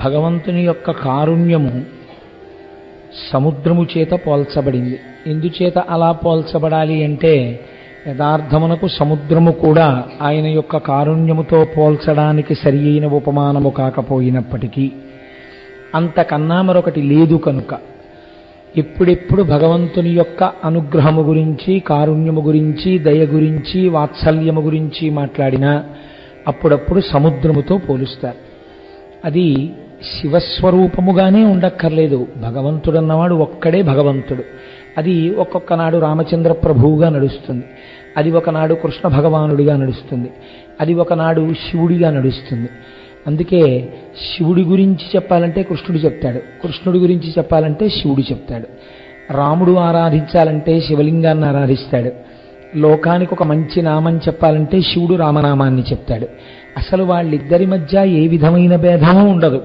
భగవంతుని యొక్క కారుణ్యము సముద్రము చేత పోల్చబడింది. ఎందుచేత అలా పోల్చబడాలి అంటే, యథార్థమునకు సముద్రము కూడా ఆయన యొక్క కారుణ్యముతో పోల్చడానికి సరి అయిన ఉపమానము కాకపోయినప్పటికీ అంతకన్నా మరొకటి లేదు కనుక ఎప్పుడెప్పుడు భగవంతుని యొక్క అనుగ్రహము గురించి, కారుణ్యము గురించి, దయ గురించి, వాత్సల్యము గురించి మాట్లాడినా అప్పుడప్పుడు సముద్రముతో పోలుస్తారు. అది శివస్వరూపముగానే ఉండక్కర్లేదు. భగవంతుడన్నవాడు ఒక్కడే భగవంతుడు. అది ఒక్కొక్క నాడు రామచంద్ర ప్రభువుగా నడుస్తుంది, అది ఒకనాడు కృష్ణ భగవానుడిగా నడుస్తుంది, అది ఒకనాడు శివుడిగా నడుస్తుంది. అందుకే శివుడి గురించి చెప్పాలంటే కృష్ణుడు చెప్తాడు, కృష్ణుడి గురించి చెప్పాలంటే శివుడు చెప్తాడు. రాముడు ఆరాధించాలంటే శివలింగాన్ని ఆరాధిస్తాడు. లోకానికి ఒక మంచి నామం చెప్పాలంటే శివుడు రామనామాన్ని చెప్తాడు. అసలు వాళ్ళిద్దరి మధ్య ఏ విధమైన భేదమూ ఉండదు.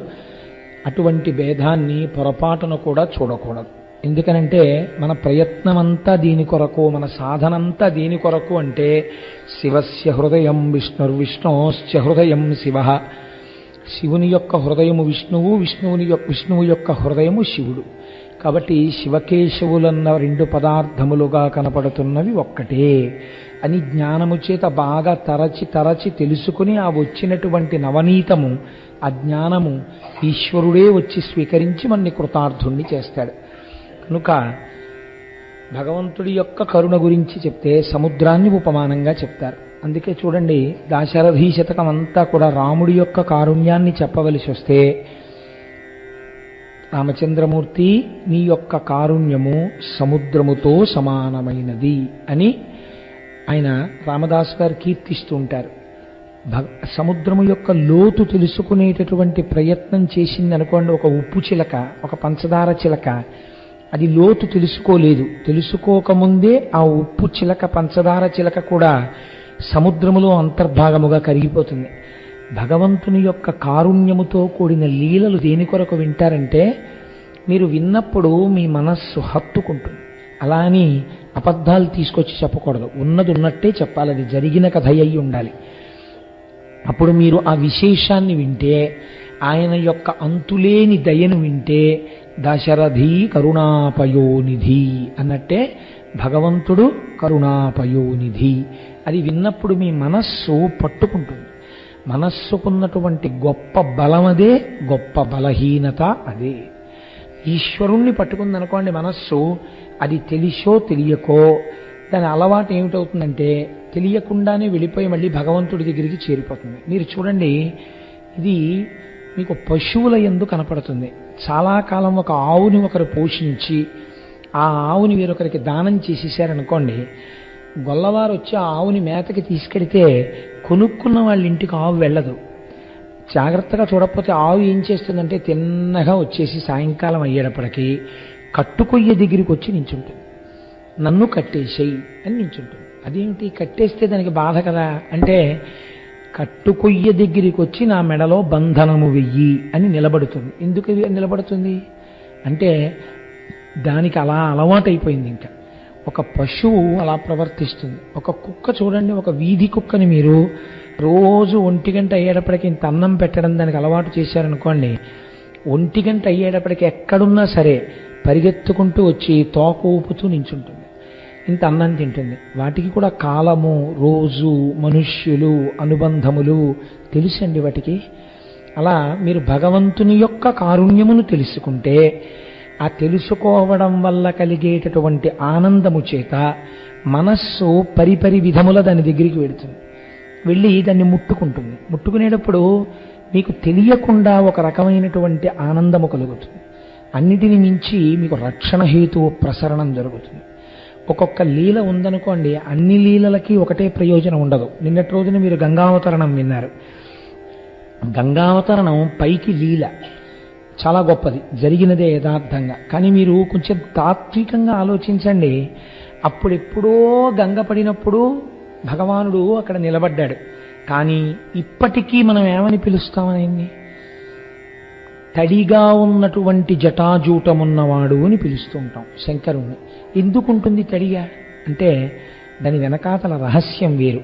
అటువంటి భేదాన్ని పొరపాటును కూడా చూడకూడదు. ఎందుకనంటే మన ప్రయత్నమంతా దీని కొరకు, మన సాధనంతా దీని కొరకు. అంటే శివస్య హృదయం విష్ణుర్విష్ణోశ్చ హృదయం శివ. శివుని యొక్క హృదయము విష్ణువు, విష్ణువు యొక్క హృదయము శివుడు. కాబట్టి శివకేశవులన్న రెండు పదార్థములుగా కనపడుతున్నవి ఒక్కటే అని జ్ఞానము చేత బాగా తరచి తెలుసుకుని ఆ వచ్చినటువంటి నవనీతము, ఆ జ్ఞానము ఈశ్వరుడే వచ్చి స్వీకరించి మన్ని కృతార్థుణ్ణి చేస్తాడు. కనుక భగవంతుడి యొక్క కరుణ గురించి చెప్తే సముద్రాన్ని ఉపమానంగా చెప్తారు. అందుకే చూడండి, దాశరథీ శతకం అంతా కూడా రాముడి యొక్క కారుణ్యాన్ని చెప్పవలసి వస్తే, రామచంద్రమూర్తి నీ యొక్క కారుణ్యము సముద్రముతో సమానమైనది అని ఆయన రామదాసు గారు కీర్తిస్తూ ఉంటారు. సముద్రము యొక్క లోతు తెలుసుకునేటటువంటి ప్రయత్నం చేసింది అనుకోండి, ఒక ఉప్పు చిలక, ఒక పంచదార చిలక, అది లోతు తెలుసుకోలేదు. తెలుసుకోకముందే ఆ ఉప్పు చిలక, పంచదార చిలక కూడా సముద్రములో అంతర్భాగముగా కరిగిపోతుంది. భగవంతుని యొక్క కారుణ్యముతో కూడిన లీలలు దేని కొరకు వింటారంటే, మీరు విన్నప్పుడు మీ మనస్సు హత్తుకుంటుంది. అలా అని అబద్ధాలు తీసుకొచ్చి చెప్పకూడదు. ఉన్నది ఉన్నట్టే చెప్పాలి, అది జరిగిన కథ అయి ఉండాలి. అప్పుడు మీరు ఆ విశేషాన్ని వింటే, ఆయన యొక్క అంతులేని దయను వింటే, దశరథి కరుణాపయోనిధి అన్నట్టే భగవంతుడు కరుణాపయోనిధి. అది విన్నప్పుడు మీ మనస్సు పట్టుకుంటుంది. మనస్సుకున్నటువంటి గొప్ప బలమదే, గొప్ప బలహీనత అదే. ఈశ్వరుణ్ణి పట్టుకుందనుకోండి మనస్సు, అది తెలిసో తెలియకో దాని అలవాటు ఏమిటవుతుందంటే తెలియకుండానే వెళ్ళిపోయి మళ్ళీ భగవంతుడి దగ్గరికి చేరిపోతుంది. మీరు చూడండి, ఇది మీకు పశువుల యందు కనపడుతుంది. చాలా కాలం ఒక ఆవుని ఒకరు పోషించి ఆ ఆవుని వేరొకరికి దానం చేసేసారనుకోండి, గొల్లవారు వచ్చి ఆ ఆవుని మేతకి తీసుకెడితే కొనుక్కున్న వాళ్ళ ఇంటికి ఆవు వెళ్ళదు. జాగ్రత్తగా చూడకపోతే ఆవు ఏం చేస్తుందంటే తిన్నగా వచ్చేసి సాయంకాలం అయ్యేటప్పటికీ కట్టుకొయ్య దగ్గరికి వచ్చి నించుంటుంది. నన్ను కట్టేసేయి అని నించుంటుంది. అదేమిటి, కట్టేస్తే దానికి బాధ కదా అంటే, కట్టుకొయ్య దగ్గరికి వచ్చి నా మెడలో బంధనము వెయ్యి అని నిలబడుతుంది. ఎందుకు నిలబడుతుంది అంటే దానికి అలా అలవాటైపోయింది. ఇంకా ఒక పశువు అలా ప్రవర్తిస్తుంది. ఒక కుక్క చూడండి, ఒక వీధి కుక్కని మీరు రోజు 1 గంట అయ్యేటప్పటికి ఇంత అన్నం పెట్టడం దానికి అలవాటు చేశారనుకోండి, 1 గంట అయ్యేటప్పటికి ఎక్కడున్నా సరే పరిగెత్తుకుంటూ వచ్చి తోక ఊపుతూ నించుంటుంది. ఇంత అన్నం తింటుంది. వాటికి కూడా కాలము, రోజు, మనుష్యులు, అనుబంధములు తెలుసండి వాటికి. అలా మీరు భగవంతుని యొక్క కారుణ్యమును తెలుసుకుంటే, ఆ తెలుసుకోవడం వల్ల కలిగేటటువంటి ఆనందము చేత మనస్సు పరిపరి విధముల దాని దగ్గరికి వెళుతుంది. వెళ్ళి దాన్ని ముట్టుకుంటుంది. ముట్టుకునేటప్పుడు మీకు తెలియకుండా ఒక రకమైనటువంటి ఆనందము కలుగుతుంది. అన్నిటిని మించి మీకు రక్షణ హేతువు ప్రసరణం జరుగుతుంది. ఒక్కొక్క లీల ఉందనుకోండి, అన్ని లీలలకి ఒకటే ప్రయోజనం ఉండదు. నిన్నటి రోజున మీరు గంగావతరణం విన్నారు. గంగావతరణం పైకి లీల చాలా గొప్పది, జరిగినదే యథార్థంగా. కానీ మీరు కొంచెం తాత్వికంగా ఆలోచించండి. అప్పుడెప్పుడో గంగ పడినప్పుడు భగవానుడు అక్కడ నిలబడ్డాడు. కానీ ఇప్పటికీ మనం ఏమని పిలుస్తామని, తడిగా ఉన్నటువంటి జటాజూటమున్నవాడు అని పిలుస్తూ ఉంటాం శంకరుణ్ణి. ఎందుకుంటుంది తడిగా అంటే దాని వెనకాతల రహస్యం వేరు.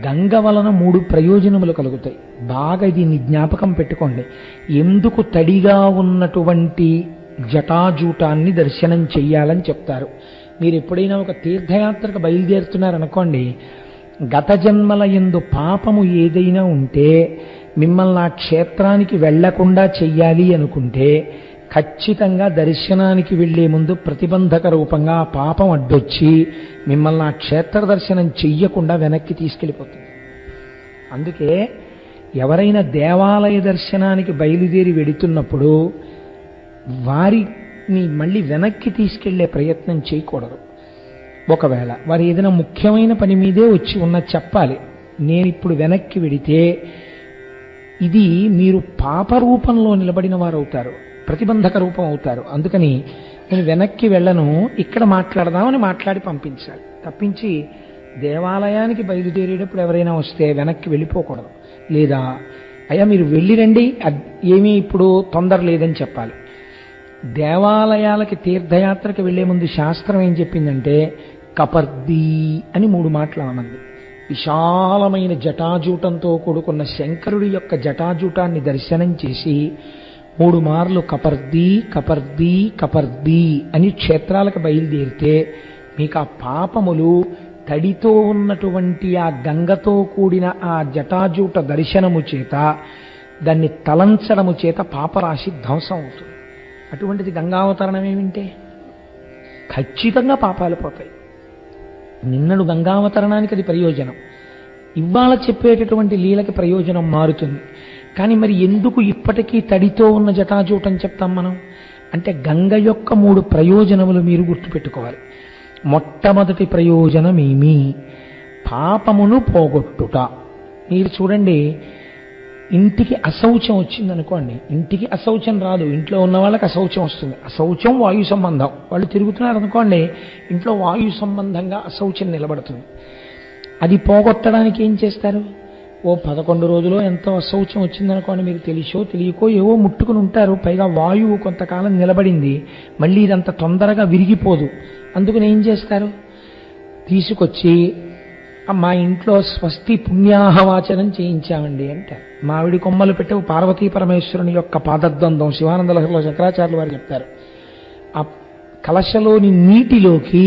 గంగ వలన 3 ప్రయోజనములు కలుగుతాయి. బాగా దీన్ని జ్ఞాపకం పెట్టుకోండి. ఎందుకు తడిగా ఉన్నటువంటి జటాజూటాన్ని దర్శనం చెయ్యాలని చెప్తారు. మీరు ఎప్పుడైనా ఒక తీర్థయాత్రకు బయలుదేరుతున్నారనుకోండి, గత జన్మల యందు పాపము ఏదైనా ఉంటే మిమ్మల్ని ఆ క్షేత్రానికి వెళ్లకుండా చెయ్యాలి అనుకుంటే ఖచ్చితంగా దర్శనానికి వెళ్లే ముందు ప్రతిబంధక రూపంగా ఆ పాపం అడ్డొచ్చి మిమ్మల్ని ఆ క్షేత్ర దర్శనం చెయ్యకుండా వెనక్కి తీసుకెళ్ళిపోతుంది. అందుకే ఎవరైనా దేవాలయ దర్శనానికి బయలుదేరి వెడుతున్నప్పుడు వారిని మళ్ళీ వెనక్కి తీసుకెళ్లే ప్రయత్నం చేయకూడదు. ఒకవేళ వారు ఏదైనా ముఖ్యమైన పని మీదే వచ్చి ఉన్నది చెప్పాలి. నేను ఇప్పుడు వెనక్కి వెడితే ఇది మీరు పాప రూపంలో నిలబడిన వారు అవుతారు, ప్రతిబంధక రూపం అవుతారు. అందుకని నేను వెనక్కి వెళ్ళను, ఇక్కడ మాట్లాడదామని మాట్లాడి పంపించాలి. తప్పించి దేవాలయానికి బయలుదేరేటప్పుడు ఎవరైనా వస్తే వెనక్కి వెళ్ళిపోకూడదు. లేదా అయ్యా మీరు వెళ్ళి రండి, ఏమీ ఇప్పుడు తొందర లేదని చెప్పాలి. దేవాలయాలకి తీర్థయాత్రకి వెళ్లే ముందు శాస్త్రం ఏం చెప్పిందంటే కపర్దీ అని 3 మాటలు అన్నది. విశాలమైన జటాజూటంతో కూడుకున్న శంకరుడి యొక్క జటాజూటాన్ని దర్శనం చేసి 3 మార్లు కపర్దీ కపర్దీ కపర్దీ అని క్షేత్రాలకు బయలుదేరితే మీకు ఆ పాపములు తడితో ఉన్నటువంటి ఆ గంగతో కూడిన ఆ జటాజూట దర్శనము చేత, దాన్ని తలంచడము చేత పాపరాశి ధ్వంసం అవుతుంది. అటువంటిది గంగావతరణం ఏమింటే ఖచ్చితంగా పాపాలు పోతాయి. నిన్నడు గంగావతరణానికి అది ప్రయోజనం, ఇవాళ చెప్పేటటువంటి లీలకి ప్రయోజనం మారుతుంది. కానీ మరి ఎందుకు ఇప్పటికీ తడితో ఉన్న జటాజూటం చెప్తాం మనం అంటే గంగ యొక్క 3 ప్రయోజనములు మీరు గుర్తుపెట్టుకోవాలి. మొట్టమొదటి ప్రయోజనమేమి? పాపమును పోగొట్టుట. మీరు చూడండి, ఇంటికి అశౌచం వచ్చిందనుకోండి, ఇంటికి అశౌచం రాదు, ఇంట్లో ఉన్న వాళ్ళకి అశౌచం వస్తుంది. అశౌచం వాయు సంబంధం. వాళ్ళు తిరుగుతున్నారు అనుకోండి, ఇంట్లో వాయు సంబంధంగా అశౌచం నిలబడుతుంది. అది పోగొట్టడానికి ఏం చేస్తారు? ఓ 11 రోజులో ఎంతో అశౌచం వచ్చిందనుకోండి, మీకు తెలిసో తెలియకో ఏవో ముట్టుకుని ఉంటారు. పైగా వాయువు కొంతకాలం నిలబడింది, మళ్ళీ ఇదంత తొందరగా విరిగిపోదు. అందుకని ఏం చేస్తారు? తీసుకొచ్చి మా ఇంట్లో స్వస్తి పుణ్యాహవాచనం చేయించామండి అంటారు. మామిడి కొమ్మలు పెట్టే పార్వతీ పరమేశ్వరుని యొక్క పాదద్వందం శివానంద లహరిలో శంకరాచార్యులు వారు చెప్తారు. ఆ కలశలోని నీటిలోకి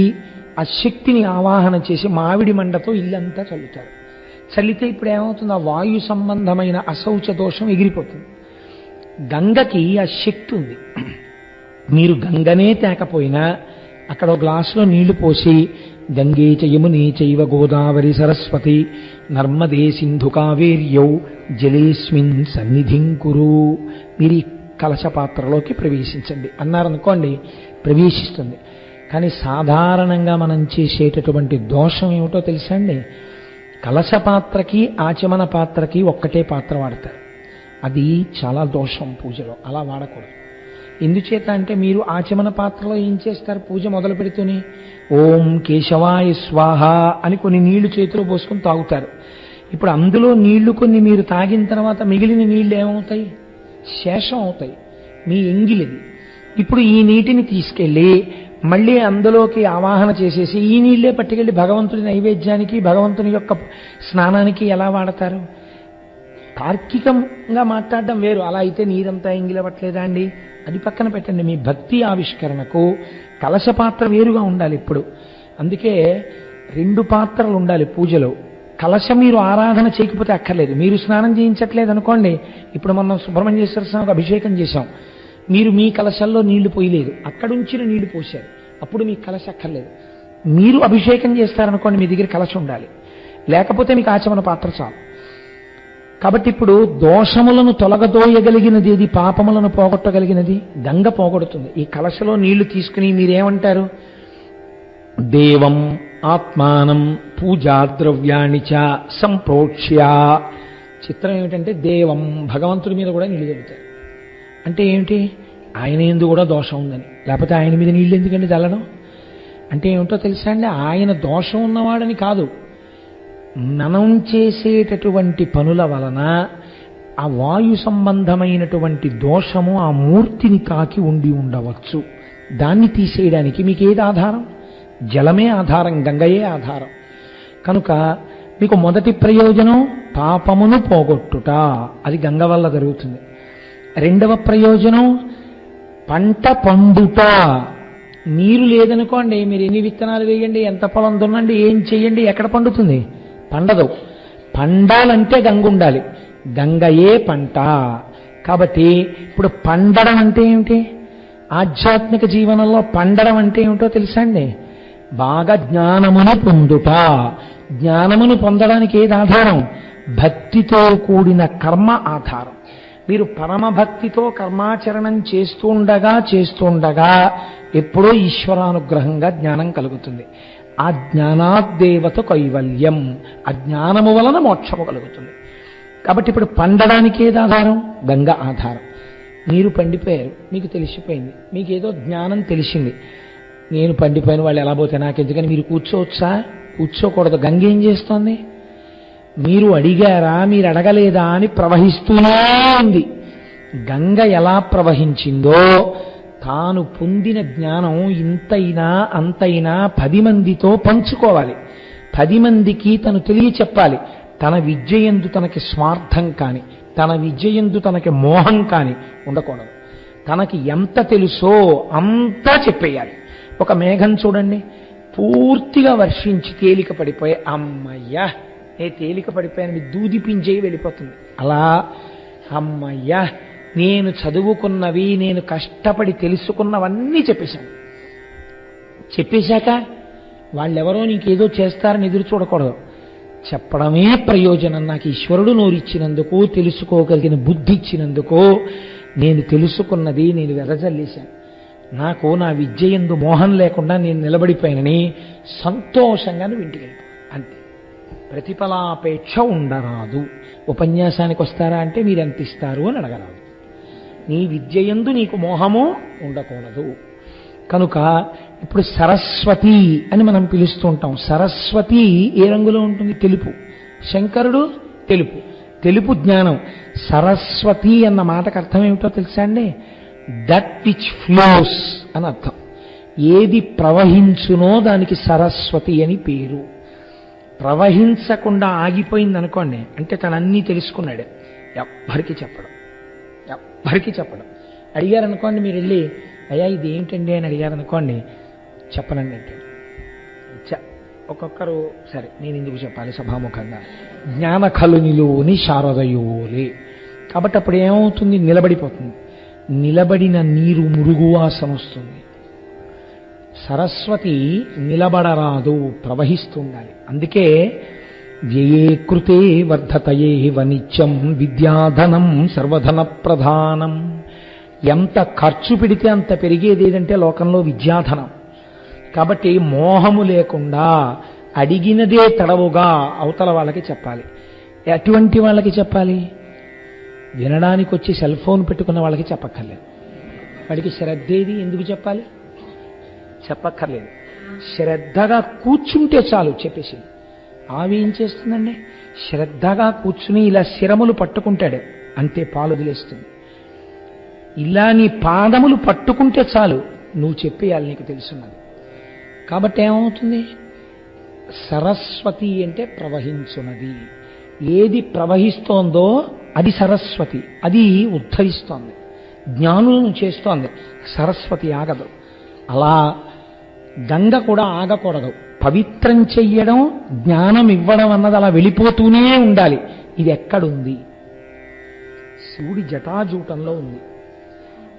ఆ శక్తిని ఆవాహన చేసి మామిడి మండతో ఇల్లంతా చల్లుతారు. చల్లితే ఇప్పుడు ఏమవుతుంది? ఆ వాయు సంబంధమైన అశౌచ దోషం ఎగిరిపోతుంది. గంగకి ఆ శక్తి ఉంది. మీరు గంగనే తేకపోయినా అక్కడ ఒక గ్లాసులో నీళ్లు పోసి గంగే చ యమునే చైవ గోదావరి సరస్వతి నర్మదే సింధు కావేర్యౌ జలేస్మిన్ సన్నిధిం కురు, మీరు ఈ కలశ పాత్రలోకి ప్రవేశించండి అన్నారనుకోండి, ప్రవేశిస్తుంది. కానీ సాధారణంగా మనం చేసేటటువంటి దోషం ఏమిటో తెలుసా అండి? కలశ పాత్రకి ఆచమన పాత్రకి ఒక్కటే పాత్ర వాడతారు. అది చాలా దోషం పూజలో, అలా వాడకూడదు. ఎందుచేత అంటే మీరు ఆచమన పాత్రలో ఏం చేస్తారు? పూజ మొదలు పెడుతూనే ఓం కేశవాయ స్వాహ అని కొన్ని నీళ్లు చేతిలో పోసుకొని తాగుతారు. ఇప్పుడు అందులో నీళ్లు కొన్ని మీరు తాగిన తర్వాత మిగిలిన నీళ్లు ఏమవుతాయి? శేషం అవుతాయి, మీ ఎంగిలిది. ఇప్పుడు ఈ నీటిని తీసుకెళ్ళి మళ్ళీ అందులోకి ఆవాహన చేసేసి ఈ నీళ్లే పట్టుకెళ్ళి భగవంతుడి నైవేద్యానికి భగవంతుని యొక్క స్నానానికి ఎలా వాడతారు? తార్కికంగా మాట్లాడడం వేరు. అలా అయితే నీరంతా ఎంగిలవట్లేదా అండి? అది పక్కన పెట్టండి. మీ భక్తి ఆవిష్కరణకు కలశ పాత్ర వేరుగా ఉండాలి ఇప్పుడు. అందుకే 2 పాత్రలు ఉండాలి పూజలో. కలశం మీరు ఆరాధన చేయకపోతే అక్కర్లేదు. మీరు స్నానం చేయించట్లేదు అనుకోండి, ఇప్పుడు మనం సుబ్రహ్మణ్యేశ్వర స్వామికి అభిషేకం చేశాం, మీరు మీ కలశంలో నీళ్లు పోయలేదు, అక్కడుంచిన నీళ్లు పోశారు, అప్పుడు మీకు కలశ అక్కర్లేదు. మీరు అభిషేకం చేస్తారనుకోండి, మీ దగ్గర కలశ ఉండాలి, లేకపోతే మీకు ఆచమన పాత్ర చాలు. కాబట్టి ఇప్పుడు దోషములను తొలగదోయగలిగినది ఏది? పాపములను పోగొట్టగలిగినది గంగ పోగొడుతుంది. ఈ కలశలో నీళ్లు తీసుకుని మీరేమంటారు? దేవం ఆత్మానం పూజా ద్రవ్యాణి చ సంప్రోక్ష్య. చిత్రం ఏమిటంటే దేవం, భగవంతుడి మీద కూడా నీళ్లు చల్లుతారు. అంటే ఏమిటి? ఆయన ఎందు కూడా దోషం ఉందని. లేకపోతే ఆయన మీద నీళ్ళు ఎందుకండి చల్లడం? అంటే ఏమిటో తెలుసా అండి? ఆయన దోషం ఉన్నవాడని కాదు, మనం చేసేటటువంటి పనుల వలన ఆ వాయు సంబంధమైనటువంటి దోషము ఆ మూర్తిని తాకి ఉండి ఉండవచ్చు. దాన్ని తీసేయడానికి మీకు ఏది ఆధారం? జలమే ఆధారం, గంగయే ఆధారం. కనుక మీకు మొదటి ప్రయోజనం పాపమును పోగొట్టుట, అది గంగ వల్ల జరుగుతుంది. రెండవ ప్రయోజనం పంట పండుట. నీరు లేదనుకోండి, మీరు ఎన్ని విత్తనాలు వేయండి, ఎంత పొలం దున్నండి, ఏం చెయ్యండి, ఎక్కడ పండుతుంది? పండదు. పండాలంటే గంగ ఉండాలి, గంగయే పంట. కాబట్టి ఇప్పుడు పండడం అంటే ఏమిటి? ఆధ్యాత్మిక జీవనంలో పండడం అంటే ఏమిటో తెలుసా అండి? బాగా జ్ఞానమును పొందుట. జ్ఞానమును పొందడానికి ఏది ఆధారం? భక్తితో కూడిన కర్మ ఆధారం. మీరు పరమభక్తితో కర్మాచరణం చేస్తుండగా ఎప్పుడో ఈశ్వరానుగ్రహంగా జ్ఞానం కలుగుతుంది. ఆ జ్ఞానాద్దేవత కైవల్యం, ఆ జ్ఞానము వలన మోక్షము కలుగుతుంది. కాబట్టి ఇప్పుడు పండడానికి ఏది ఆధారం? గంగ ఆధారం. మీరు పండిపోయారు, మీకు తెలిసిపోయింది, మీకు ఏదో జ్ఞానం తెలిసింది. నేను పండిపోయిన వాళ్ళు ఎలా పోతే నాకెందుకని మీరు కూర్చోవచ్చా? కూర్చోకూడదు. గంగ ఏం చేస్తోంది? మీరు అడిగారా, మీరు అడగలేదా అని ప్రవహిస్తూనే ఉంది. గంగ ఎలా ప్రవహించిందో తాను పొందిన జ్ఞానం ఇంతైనా అంతైనా 10 మందితో పంచుకోవాలి. 10 మందికి తను తెలియచెప్పాలి. తన విద్యయందు తనకి స్వార్థం కాని, తన విద్యయందు తనకి మోహం కాని ఉండకూడదు. తనకి ఎంత తెలుసో అంతా చెప్పేయాలి. ఒక మేఘం చూడండి, పూర్తిగా వర్షించి తేలిక పడిపోయి అమ్మయ్యా ఏ తేలిక పడిపోయాను దూది పింజేయి వెళ్ళిపోతుంది. అలా అమ్మయ్యా నేను చదువుకున్నవి, నేను కష్టపడి తెలుసుకున్నవన్నీ చెప్పేశాను. చెప్పేశాక వాళ్ళెవరో నీకేదో చేస్తారని ఎదురు చూడకూడదు. చెప్పడమే ప్రయోజనం. నాకు ఈశ్వరుడు నోరిచ్చినందుకు, తెలుసుకోగలిగిన బుద్ధి ఇచ్చినందుకు నేను తెలుసుకున్నది నేను వెదజల్లేశాను. నాకు నా విద్యయందు మోహం లేకుండా నేను నిలబడిపోయానని సంతోషంగా నువ్వు ఇంటికి వెళ్ళిపో, అంతే. ప్రతిఫలాపేక్ష ఉండరాదు. ఉపన్యాసానికి వస్తారా అంటే మీరు ఎంత ఇస్తారు అని అడగరాదు. నీ విద్యయందు నీకు మోహము ఉండకూడదు. కనుక ఇప్పుడు సరస్వతి అని మనం పిలుస్తూ ఉంటాం. సరస్వతి ఏ రంగులో ఉంటుంది? తెలుపు. శంకరుడు తెలుపు, తెలుపు జ్ఞానం. సరస్వతి అన్న మాటకు అర్థం ఏమిటో తెలుసా అండి? దట్ విచ్ ఫ్లోస్ అని అర్థం. ఏది ప్రవహించునో దానికి సరస్వతి అని పేరు. ప్రవహించకుండా ఆగిపోయింది అనుకోండి అంటే తను అన్నీ తెలుసుకున్నాడు, ఎవ్వరికి చెప్పడం. అడిగారనుకోండి, మీరు వెళ్ళి అయ్యా ఇది ఏంటండి అని అడిగారనుకోండి, చెప్పనండి అంటే ఒక్కొక్కరు సరే నేను ఎందుకు చెప్పాలి సభాముఖంగా, జ్ఞాన కలునిలోని శారదయోలే. కాబట్టి అప్పుడు ఏమవుతుంది? నిలబడిపోతుంది. నిలబడిన నీరు మురుగు వాసన వస్తుంది. సరస్వతి నిలబడరాదు, ప్రవహిస్తుండాలి. అందుకే వ్యయే కృతే వర్ధతయే వనిత్యం విద్యాధనం సర్వధన ప్రధానం. ఎంత ఖర్చు పెడితే అంత పెరిగేది ఏదంటే లోకంలో విద్యాధనం. కాబట్టి మోహము లేకుండా అడిగినదే తడవుగా అవతల వాళ్ళకి చెప్పాలి. ఎటువంటి వాళ్ళకి చెప్పాలి? వినడానికి వచ్చి సెల్ ఫోన్ పెట్టుకున్న వాళ్ళకి చెప్పక్కర్లేదు. వాడికి శ్రద్ధేది ఎందుకు చెప్పాలి? చెప్పక్కర్లేదు. శ్రద్ధగా కూర్చుంటే చాలు చెప్పేసి. ఆవి ఏం చేస్తుందండి? శ్రద్ధగా కూర్చుని ఇలా శిరములు పట్టుకుంటాడు, అంతే పాలు వదిలేస్తుంది. ఇలా నీ పాదములు పట్టుకుంటే చాలు, నువ్వు చెప్పేయాలి, నీకు తెలుసున్నది. కాబట్టి ఏమవుతుంది? సరస్వతి అంటే ప్రవహించున్నది. ఏది ప్రవహిస్తోందో అది సరస్వతి, అది ఉద్ధరిస్తోంది, జ్ఞానులను చేస్తోంది. సరస్వతి ఆగదు. అలా గంగ కూడా ఆగకూడదు. పవిత్రం చెయ్యడం, జ్ఞానం ఇవ్వడం అన్నది అలా వెళ్ళిపోతూనే ఉండాలి. ఇది ఎక్కడుంది? శివుడి జటాజూటంలో ఉంది.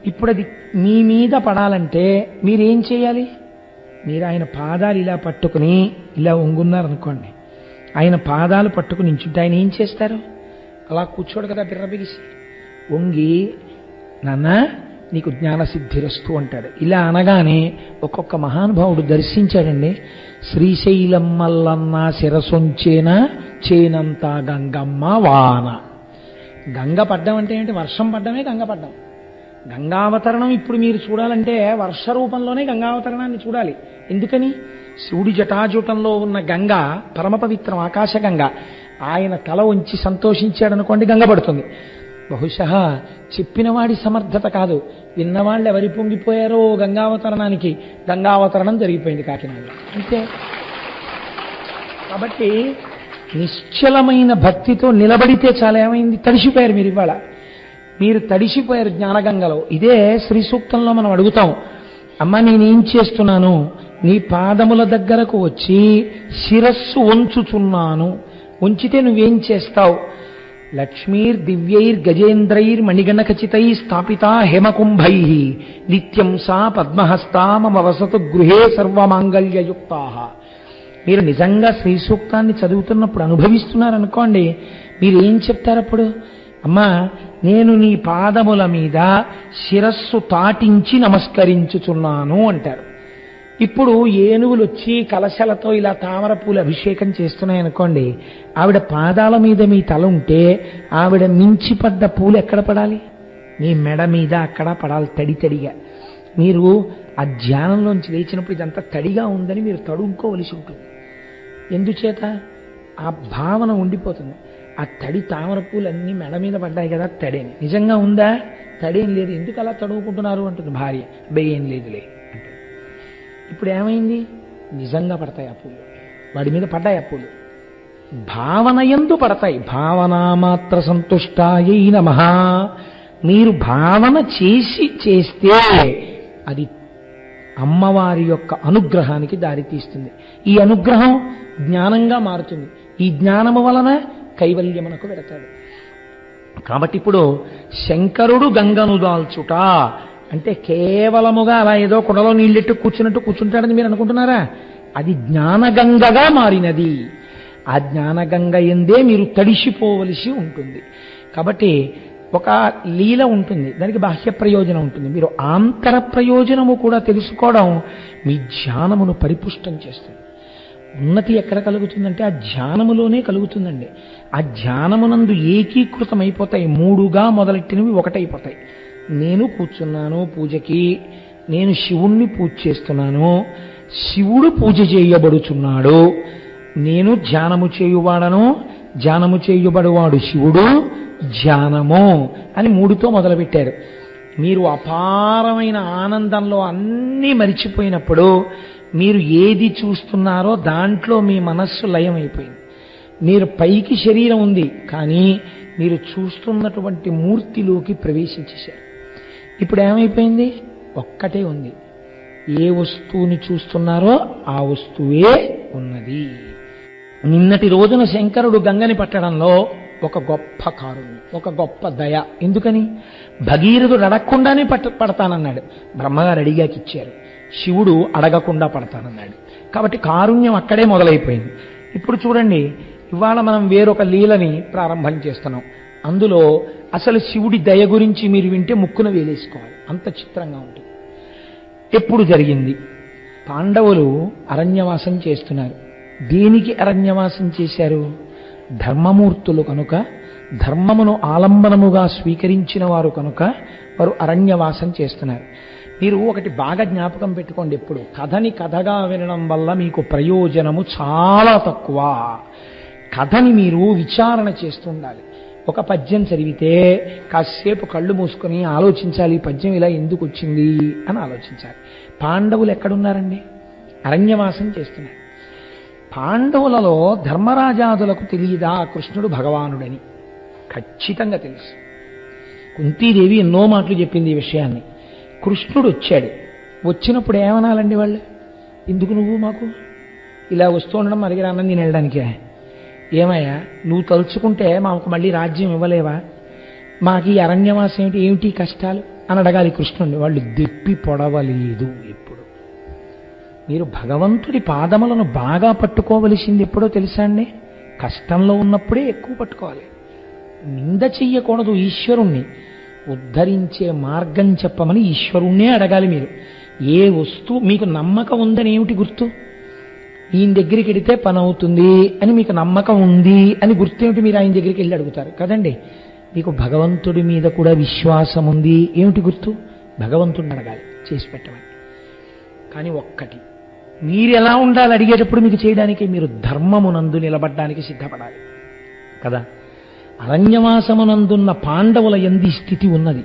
ఇప్పుడు అది మీ మీద పడాలంటే మీరేం చేయాలి? మీరు ఆయన పాదాలు ఇలా పట్టుకుని ఇలా వంగున్నారనుకోండి, ఆయన పాదాలు పట్టుకుని నించుంటే ఆయన ఏం చేస్తారు? అలా కూర్చోడు కదా బిర్రబిగిసి. వంగి నాన్న నీకు జ్ఞానసిద్ధిరస్తు అంటాడు. ఇలా అనగానే ఒక్కొక్క మహానుభావుడు దర్శించాడండి. శ్రీశైలం మల్లన్న శిరసొంచేన చేనంత గంగమ్మ వాన. గంగ పడ్డం అంటే ఏంటి? వర్షం పడ్డమే గంగ పడ్డం. గంగావతరణం ఇప్పుడు మీరు చూడాలంటే వర్ష రూపంలోనే గంగావతరణాన్ని చూడాలి. ఎందుకని? శివుడి జటాజూటంలో ఉన్న గంగ పరమ పవిత్రం, ఆకాశగంగ. ఆయన తల ఉంచి సంతోషించాడనుకోండి, గంగ పడుతుంది. బహుశా చెప్పినవాడి సమర్థత కాదు, విన్నవాళ్ళు ఎవరి పొంగిపోయారో గంగావతరణానికి, గంగావతరణం జరిగిపోయింది కాకినాడలో, అంతే. కాబట్టి నిశ్చలమైన భక్తితో నిలబడితే చాలా ఏమైంది? తడిసిపోయారు మీరు ఇవాళ. మీరు తడిసిపోయారు జ్ఞానగంగలో. ఇదే శ్రీ సూక్తంలో మనం అడుగుతాం, అమ్మ నేనేం చేస్తున్నాను? నీ పాదముల దగ్గరకు వచ్చి శిరస్సు వంచుచున్నాను. ఉంచితే నువ్వేం చేస్తావు? లక్ష్మీర్ దివ్యైర్ గజేంద్రైర్ మణిగణఖచితై స్థాపితా హేమకుంభై నిత్యం సా పద్మహస్తా మమ వసతు గృహే సర్వమాంగళ్యయుక్తా. మీరు నిజంగా శ్రీ సూక్తాన్ని చదువుతున్నప్పుడు అనుభవిస్తున్నారనుకోండి, మీరు ఏం చెప్తారు అప్పుడు? అమ్మా నేను నీ పాదముల మీద శిరస్సు తాటించి నమస్కరించుచున్నాను అంటారు. ఇప్పుడు ఏనుగులు వచ్చి కలశలతో ఇలా తామర పూలు అభిషేకం చేస్తున్నాయనుకోండి, ఆవిడ పాదాల మీద మీ తల ఉంటే ఆవిడ మించి పడ్డ పూలు ఎక్కడ పడాలి? మీ మెడ మీద అక్కడ పడాలి, తడి తడిగా. మీరు ఆ ధ్యానంలోంచి లేచినప్పుడు ఇదంతా తడిగా ఉందని మీరు తడుముకోవలసి ఉంటుంది. ఎందుచేత? ఆ భావన ఉండిపోతుంది. ఆ తడి తామర పూలు అన్నీ మెడ మీద పడ్డాయి కదా, తడేని. నిజంగా ఉందా? తడేం లేదు. ఎందుకు అలా తడుముకుంటున్నారు అంటుంది భార్య. ఏం లేదులే అంటే. ఇప్పుడు ఏమైంది? నిజంగా పడతాయి ఆ పూలు, వాడి మీద పడ్డాయి ఆ పూలు. భావన యందు పడతాయి. భావనా మాత్ర సంతుష్టాయై నమః. మీరు భావన చేస్తే అది అమ్మవారి యొక్క అనుగ్రహానికి దారితీస్తుంది. ఈ అనుగ్రహం జ్ఞానంగా మారుతుంది. ఈ జ్ఞానము వలన కైవల్యమునకు వెడతాడు. కాబట్టి ఇప్పుడు శంకరుడు గంగను దాల్చుట అంటే కేవలముగా అలా ఏదో కుండలో నీళ్ళెట్టు కూర్చున్నట్టు కూర్చుంటాడని మీరు అనుకుంటున్నారా? అది జ్ఞానగంగగా మారినది. ఆ జ్ఞానగంగ ఎందే మీరు తడిసిపోవలసి ఉంటుంది. కాబట్టి ఒక లీల ఉంటుంది, దానికి బాహ్య ప్రయోజనం ఉంటుంది. మీరు ఆంతర ప్రయోజనము కూడా తెలుసుకోవడం మీ ధ్యానమును పరిపుష్టం చేస్తుంది. ఉన్నతి ఎక్కడ కలుగుతుందంటే ఆ ధ్యానములోనే కలుగుతుందండి. ఆ ధ్యానమునందు ఏకీకృతమైపోతాయి. మూడుగా మొదలెట్టినవి ఒకటైపోతాయి. నేను కూర్చున్నాను పూజకి, నేను శివుణ్ణి పూజ చేస్తున్నాను, శివుడు పూజ చేయబడుచున్నాడు, నేను ధ్యానము చేయువాడను, ధ్యానము చేయబడువాడు శివుడు, ధ్యానము అని మూడుతో మొదలుపెట్టారు. మీరు అపారమైన ఆనందంలో అన్నీ మరిచిపోయినప్పుడు మీరు ఏది చూస్తున్నారో దాంట్లో మీ మనస్సు లయం అయిపోయింది. మీరు పైకి శరీరం ఉంది, కానీ మీరు చూస్తున్నటువంటి మూర్తిలోకి ప్రవేశించేశారు. ఇప్పుడు ఏమైపోయింది? ఒక్కటే ఉంది. ఏ వస్తువుని చూస్తున్నారో ఆ వస్తువే ఉన్నది. నిన్నటి రోజున శంకరుడు గంగని పట్టడంలో ఒక గొప్ప కారుణ్యం, ఒక గొప్ప దయ. ఎందుకని? భగీరథుడు అడగకుండానే పడతానన్నాడు, బ్రహ్మగారు అడిగాకిచ్చారు. శివుడు అడగకుండా పడతానన్నాడు. కాబట్టి కారుణ్యం అక్కడే మొదలైపోయింది. ఇప్పుడు చూడండి, ఇవాళ మనం వేరొక లీలని ప్రారంభం చేస్తున్నాం. అందులో అసలు శివుడి దయ గురించి మీరు వింటే ముక్కున వేలేసుకోవాలి, అంత చిత్రంగా ఉంటుంది. ఎప్పుడు జరిగింది? పాండవులు అరణ్యవాసం చేస్తున్నారు. దేనికి అరణ్యవాసం చేశారు? ధర్మమూర్తులు కనుక, ధర్మమును ఆలంబనముగా స్వీకరించిన వారు కనుక వారు అరణ్యవాసం చేస్తున్నారు. మీరు ఒకటి బాగా జ్ఞాపకం పెట్టుకోండి, ఎప్పుడు కథని కథగా వినడం వల్ల మీకు ప్రయోజనము చాలా తక్కువ. కథని మీరు విచారణ చేస్తుండాలి. ఒక పద్యం చదివితే కాసేపు కళ్ళు మూసుకొని ఆలోచించాలి, ఈ పద్యం ఇలా ఎందుకు వచ్చింది అని ఆలోచించాలి. పాండవులు ఎక్కడున్నారండి? అరణ్యవాసం చేస్తున్నారు. పాండవులలో ధర్మరాజాదులకు తెలియదా కృష్ణుడు భగవానుడని? ఖచ్చితంగా తెలుసు. కుంతీదేవి ఎన్నో మాటలు చెప్పింది ఈ విషయాన్ని. కృష్ణుడు వచ్చాడు. వచ్చినప్పుడు ఏమనాలండి వాళ్ళు? ఎందుకు నువ్వు మాకు ఇలా వస్తూ ఉండడం అడిగిన అన్నం నేను వెళ్ళడానికే? ఏమయ్యా నువ్వు తలుచుకుంటే మాకు మళ్ళీ రాజ్యం ఇవ్వలేవా? మాకు ఈ అరణ్యవాసం ఏమిటి కష్టాలు అని అడగాలి కృష్ణుడిని. వాళ్ళు దెప్పి పొడవలేదు. ఎప్పుడు మీరు భగవంతుడి పాదములను బాగా పట్టుకోవలసింది ఎప్పుడో తెలుసా అండి? కష్టంలో ఉన్నప్పుడే ఎక్కువ పట్టుకోవాలి. నింద చెయ్యకూడదు. ఈశ్వరుణ్ణి ఉద్ధరించే మార్గం చెప్పమని ఈశ్వరుణ్ణే అడగాలి మీరు. ఏ వస్తువు మీకు నమ్మకం ఉందని ఏమిటి గుర్తు? ఈయన దగ్గరికి వెడితే పని అవుతుంది అని మీకు నమ్మకం ఉంది అని గుర్తేమిటి? మీరు ఆయన దగ్గరికి వెళ్ళి అడుగుతారు కదండి. మీకు భగవంతుడి మీద కూడా విశ్వాసం ఉంది, ఏమిటి గుర్తు? భగవంతుడిని అడగాలి చేసి పెట్టమని. కానీ ఒక్కటి, మీరు ఎలా ఉండాలి అడిగేటప్పుడు మీకు చేయడానికి? మీరు ధర్మమునందు నిలబడ్డానికి సిద్ధపడాలి కదా. అరణ్యవాసమునందున్న పాండవుల యందు స్థితి ఉన్నది.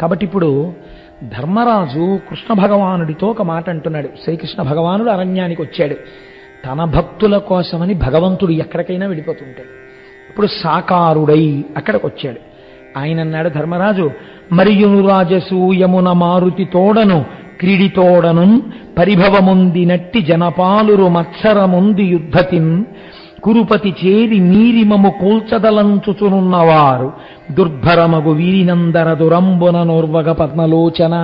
కాబట్టి ఇప్పుడు ధర్మరాజు కృష్ణ భగవానుడితో ఒక మాట అంటున్నాడు. శ్రీకృష్ణ భగవానుడు అరణ్యానికి వచ్చాడు. తన భక్తుల కోసమని భగవంతుడు ఎక్కడికైనా వెళ్ళిపోతుంటాడు. ఇప్పుడు సాకారుడై అక్కడికి వచ్చాడు. ఆయన అన్నాడు, ధర్మరాజు, మరియును రాజసూయమున మారుతి తోడను క్రీడితోడను పరిభవముందినట్టి జనపాలురు మత్సరముంది యుద్ధతిన్ కురుపతి చేరి మీరిమము కూల్చదలంచుచునున్నవారు దుర్భరమగు వీరినందర దురంబున నోర్వగ పద్మలోచన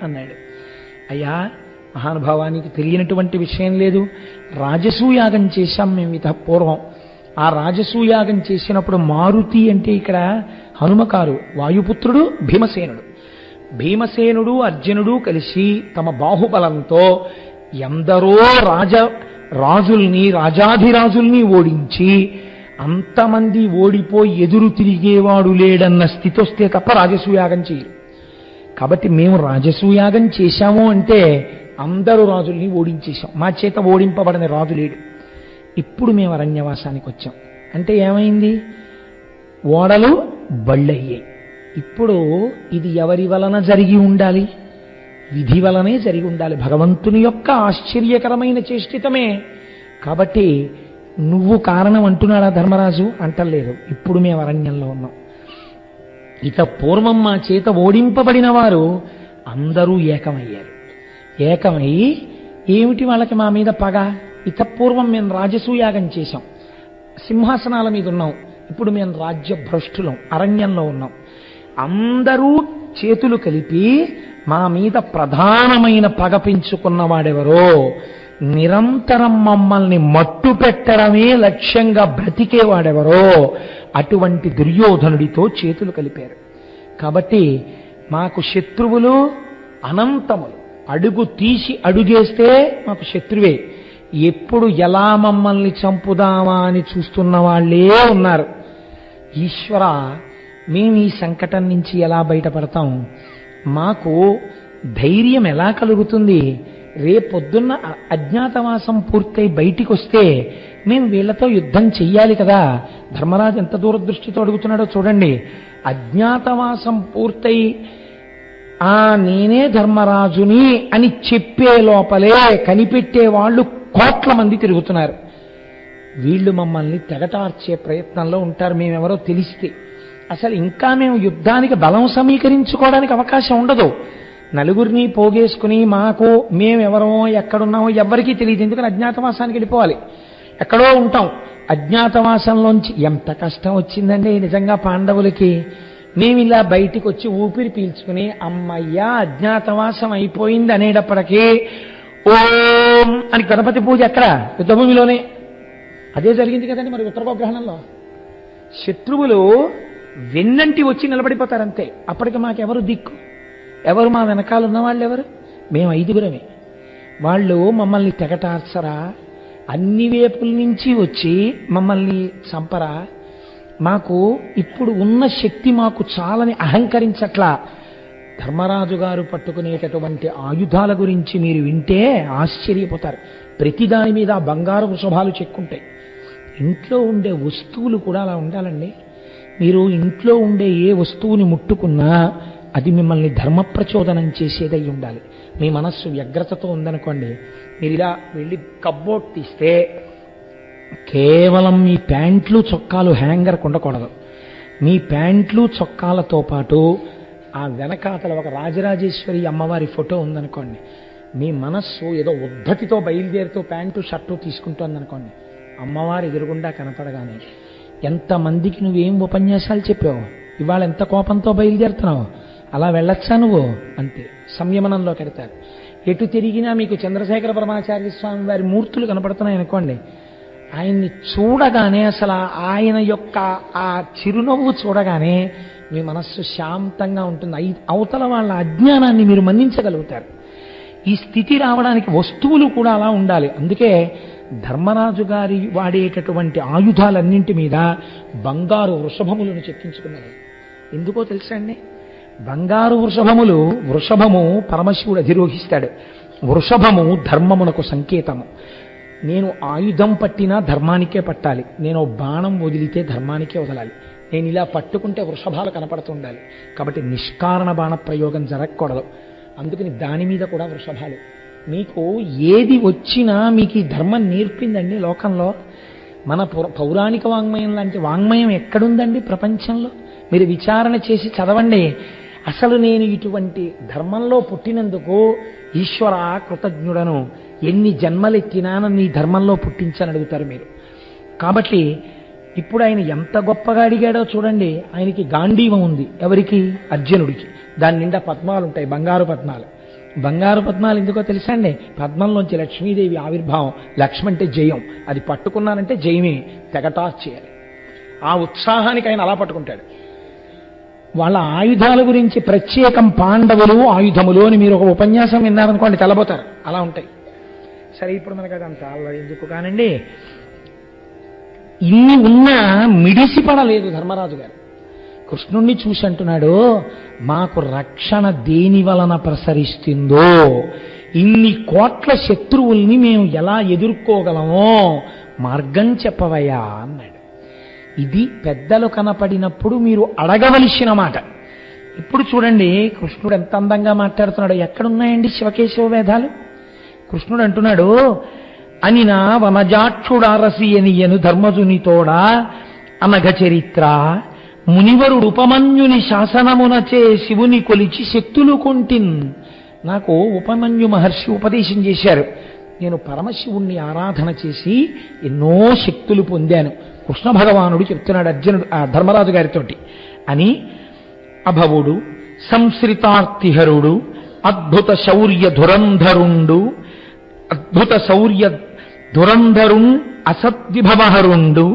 అన్నాడు. అయ్యా మహానుభావానికి తెలియనటువంటి విషయం లేదు. రాజసూయాగం చేశాం మేము పూర్వం. ఆ రాజసూయాగం చేసినప్పుడు మారుతి అంటే ఇక్కడ హనుమకారు, వాయుపుత్రుడు భీమసేనుడు. భీమసేనుడు అర్జునుడు కలిసి తమ బాహుబలంతో ఎందరో రాజుల్ని రాజాధిరాజుల్ని ఓడించి అంతమంది ఓడిపోయి ఎదురు తిరిగేవాడు లేడన్న స్థితి వస్తే తప్ప రాజసూయాగం చేయరు. కాబట్టి మేము రాజసూయాగం చేశాము అంటే అందరూ రాజుల్ని ఓడించేశాం. మా చేత ఓడింపబడిన రాజు లేడు. ఇప్పుడు మేము అరణ్యవాసానికి వచ్చాం అంటే ఏమైంది? ఓడలు బళ్ళయ్యాయి. ఇప్పుడు ఇది ఎవరి వలన జరిగి ఉండాలి? విధి వలనే జరిగి ఉండాలి. భగవంతుని యొక్క ఆశ్చర్యకరమైన చేష్టితమే. కాబట్టి నువ్వు కారణం అంటున్నాడా ధర్మరాజు? అంటలేదు. ఇప్పుడు మేము అరణ్యంలో ఉన్నాం. ఇక పూర్వం మా చేత ఓడింపబడిన వారు అందరూ ఏకమయ్యారు. ఏకమై ఏమిటి వాళ్ళకి మా మీద పగ? ఇక పూర్వం మేము రాజసూయాగం చేశాం, సింహాసనాల మీద ఉన్నాం. ఇప్పుడు మేము రాజ్యభ్రష్టులం, అరణ్యంలో ఉన్నాం. అందరూ చేతులు కలిపి మా మీద ప్రధానమైన పగ పెంచుకున్నవాడెవరో, నిరంతరం మమ్మల్ని మట్టు పెట్టడమే లక్ష్యంగా బ్రతికేవాడెవరో అటువంటి దుర్యోధనుడితో చేతులు కలిపారు. కాబట్టి మాకు శత్రువులు అనంతములు. అడుగు తీసి అడుగేస్తే మాకు శత్రువే. ఎప్పుడు ఎలా మమ్మల్ని చంపుదామా అని చూస్తున్న వాళ్ళే ఉన్నారు. ఈశ్వర, మేము ఈ సంకటం నుంచి ఎలా బయటపడతాం? మాకు ధైర్యం ఎలా కలుగుతుంది? రేపొద్దున్న అజ్ఞాతవాసం పూర్తయి బయటికి వస్తే మేము వీళ్లతో యుద్ధం చెయ్యాలి కదా. ధర్మరాజు ఎంత దూరదృష్టితో అడుగుతున్నాడో చూడండి. అజ్ఞాతవాసం పూర్తయి నేనే ధర్మరాజుని అని చెప్పే లోపలే కనిపెట్టే వాళ్ళు కోట్ల మంది తిరుగుతున్నారు. వీళ్ళు మమ్మల్ని తెగటార్చే ప్రయత్నంలో ఉంటారు. మేమెవరో తెలిస్తే అసలు ఇంకా మేము యుద్ధానికి బలం సమీకరించుకోవడానికి అవకాశం ఉండదు. నలుగురిని పోగేసుకుని మాకు మేమెవరమో ఎక్కడున్నామో ఎవ్వరికీ తెలియదు. ఎందుకని అజ్ఞాతవాసానికి వెళ్ళిపోవాలి, ఎక్కడో ఉంటాం. అజ్ఞాతవాసంలోంచి ఎంత కష్టం వచ్చిందండి నిజంగా పాండవులకి. మేము ఇలా బయటికి వచ్చి ఊపిరి పీల్చుకుని అమ్మయ్యా అజ్ఞాతవాసం అయిపోయింది అనేటప్పటికీ ఓం అని గణపతి పూజ ఎక్కడ? యుద్ధభూమిలోనే. అదే జరిగింది కదండి మరి ఉత్తరగోగ్రహణంలో. శత్రువులు వెన్నంటి వచ్చి నిలబడిపోతారంతే. అప్పటికి మాకెవరు దిక్కు? ఎవరు మా వెనకాల ఉన్న వాళ్ళు ఎవరు? మేము 5గురమే. వాళ్ళు మమ్మల్ని తెగటార్చరా? అన్ని వేపుల నుంచి వచ్చి మమ్మల్ని చంపరా? మాకు ఇప్పుడు ఉన్న శక్తి మాకు చాలని అహంకరించట్లా. ధర్మరాజు గారు పట్టుకునేటటువంటి ఆయుధాల గురించి మీరు వింటే ఆశ్చర్యపోతారు. ప్రతిదాని మీద బంగారు వృషభాలు చెక్కుంటాయి. ఇంట్లో ఉండే వస్తువులు కూడా అలా ఉండాలండి. మీరు ఇంట్లో ఉండే ఏ వస్తువుని ముట్టుకున్నా అది మిమ్మల్ని ధర్మ ప్రచోదనం చేసేదై ఉండాలి. మీ మనస్సు వ్యగ్రతతో ఉందనుకోండి, మీరు ఇలా వెళ్ళి కబ్బోర్డ్ తీస్తే కేవలం మీ ప్యాంట్లు చొక్కాలు హ్యాంగర్ ఉండకూడదు. మీ ప్యాంట్లు చొక్కాలతో పాటు ఆ వెనకాతల ఒక రాజరాజేశ్వరి అమ్మవారి ఫోటో ఉందనుకోండి, మీ మనస్సు ఏదో ఉద్ధతితో బయలుదేరుతూ ప్యాంటు షర్టు తీసుకుంటోందనుకోండి, అమ్మవారి ఎదురుగుండా కనపడగానే ఎంతమందికి నువ్వేం ఉపన్యాసాలు చెప్పావు, ఇవాళ ఎంత కోపంతో బయలుదేరుతున్నావు, అలా వెళ్ళొచ్చా నువ్వు? అంతే, సంయమనంలో కడతారు. ఎటు తిరిగినా మీకు చంద్రశేఖర పరమాచార్య స్వామి వారి మూర్తులు కనపడుతున్నాయి అనుకోండి, ఆయన్ని చూడగానే అసలు ఆయన యొక్క ఆ చిరునవ్వు చూడగానే మీ మనస్సు శాంతంగా ఉంటుంది. అవతల వాళ్ళ అజ్ఞానాన్ని మీరు మన్నించగలుగుతారు. ఈ స్థితి రావడానికి వస్తువులు కూడా అలా ఉండాలి. అందుకే ధర్మరాజు గారి వాడేటటువంటి ఆయుధాలన్నింటి మీద బంగారు వృషభములను చెక్కించుకున్నారు. ఎందుకో తెలుసా అండి? బంగారు వృషభములు, వృషభము పరమశివుడు అధిరోహిస్తాడు. వృషభము ధర్మమునకు సంకేతము. నేను ఆయుధం పట్టినా ధర్మానికే పట్టాలి, నేను బాణం వదిలితే ధర్మానికే వదలాలి. నేను ఇలా పట్టుకుంటే వృషభాలు కనపడుతుండాలి. కాబట్టి నిష్కారణ బాణ ప్రయోగం జరగకూడదు. అందుకని దాని మీద కూడా వృషభాలు. మీకు ఏది వచ్చినా మీకు ఈ ధర్మం నేర్పిందండి లోకంలో. మన పౌరాణిక వాంగ్మయం లాంటి వాంగ్మయం ఎక్కడుందండి ప్రపంచంలో? మీరు విచారణ చేసి చదవండి. అసలు నేను ఇటువంటి ధర్మంలో పుట్టినందుకు ఈశ్వర కృతజ్ఞుడను, ఎన్ని జన్మలెత్తినా నన్ను ఈ ధర్మంలో పుట్టించని అడుగుతారు మీరు. కాబట్టి ఇప్పుడు ఆయన ఎంత గొప్పగా అడిగాడో చూడండి. ఆయనకి గాంధీవం ఉంది. ఎవరికి? అర్జునుడికి. దాని నిండా పద్మాలు ఉంటాయి, బంగారు పద్మాలు. బంగారు పద్మాలు ఎందుకో తెలుసా అండి? పద్మంలోంచి లక్ష్మీదేవి ఆవిర్భావం. లక్ష్మి అంటే జయం. అది పట్టుకున్నానంటే జయమే, తెగటా చేయాలి. ఆ ఉత్సాహానికి ఆయన అలా పట్టుకుంటాడు. వాళ్ళ ఆయుధాల గురించి ప్రత్యేకం పాండవులు ఆయుధములు అని మీరు ఒక ఉపన్యాసం విన్నారనుకోండి, తెల్లబోతారు. అలా ఉంటాయి. సరే, ఇప్పుడు మనకు అదంతా ఎందుకు కానండి. ఇన్ని ఉన్నా మిడిసిపడలేదు ధర్మరాజు గారు. కృష్ణుణ్ణి చూసి అంటున్నాడు, మాకు రక్షణ దేని వలన ప్రసరిస్తుందో, ఇన్ని కోట్ల శత్రువుల్ని మేము ఎలా ఎదుర్కోగలమో మార్గం చెప్పవయ్యా అన్నాడు. ఇది పెద్దలు కనపడినప్పుడు మీరు అడగవలసిన మాట. ఇప్పుడు చూడండి కృష్ణుడు ఎంత అందంగా మాట్లాడుతున్నాడు. ఎక్కడున్నాయండి శివకేశవ వేదాలు? కృష్ణుడు అంటున్నాడు, అనినా వనజాక్షుడారసి అనియను ధర్మజునితోడా అనఘ చరిత్ర మునివరుడు ఉపమన్యుని శాసనమునచే శివుని కొలిచి శక్తులు కొంటిన్. నాకు ఉపమన్యు మహర్షి ఉపదేశం చేశారు. నేను పరమశివుణ్ణి ఆరాధన చేసి ఎన్నో శక్తులు పొందాను. కృష్ణ భగవానుడు చెప్తున్నాడు ధర్మరాజు గారితోటి అని. అభవుడు సంశ్రితార్తిహరుడు అద్భుత శౌర్య ధురంధరుండు, అద్భుత శౌర్య ధురంధరున్ అసద్విభవహరుండు,